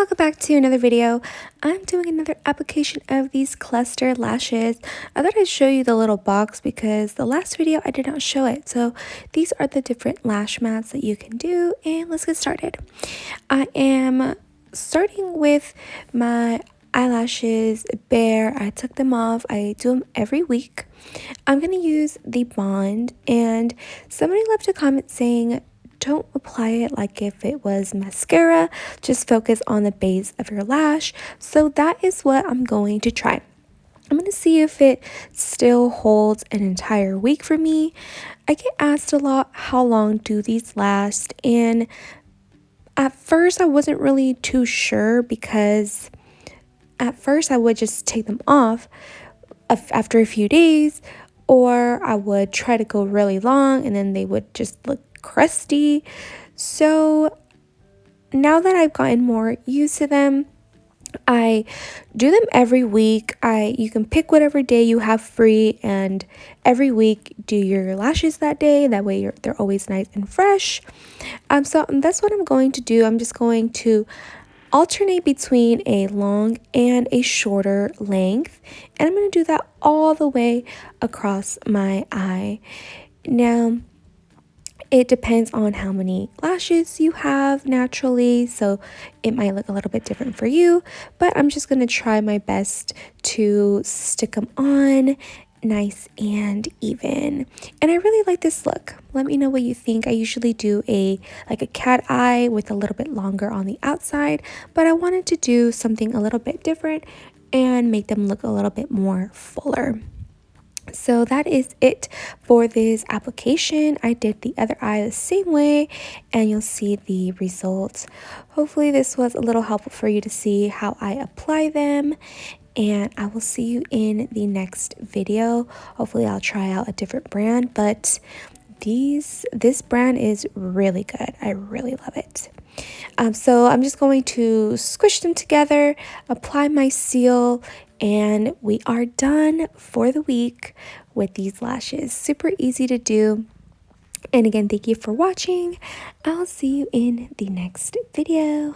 welcome back to another video. I'm doing another application of these cluster lashes. I thought I'd show you the little box because the last video I did not show it. So these are the different lash mats that you can do, and let's get started. I am starting with my eyelashes bare. I took them off. I do them every week. I'm going to use the Bond, and somebody left a comment saying don't apply it like if it was mascara, just focus on the base of your lash. So that is what I'm going to try. I'm going to see if it still holds an entire week for me. I get asked a lot, how long do these last? And at first I wasn't really too sure, because at first I would just take them off after a few days, or I would try to go really long and then they would just look crusty. So now that I've gotten more used to them, I do them every week. You can pick whatever day you have free, and every week do your lashes that day. That way they're always nice and fresh. So that's what I'm going to do. I'm just going to alternate between a long and a shorter length, and I'm going to do that all the way across my eye. Now, it depends on how many lashes you have naturally, so it might look a little bit different for you, but I'm just going to try my best to stick them on nice and even. And I really like this look. Let me know what you think. I usually do a cat eye with a little bit longer on the outside, but I wanted to do something a little bit different and make them look a little bit more fuller. So that is it for this application. I did the other eye the same way, and you'll see the results. Hopefully this was a little helpful for you to see how I apply them, and I will see you in the next video. Hopefully I'll try out a different brand, but this brand is really good. I really love it. So I'm just going to squish them together, apply my seal, and we are done for the week with these lashes. Super easy to do. And again, thank you for watching. I'll see you in the next video.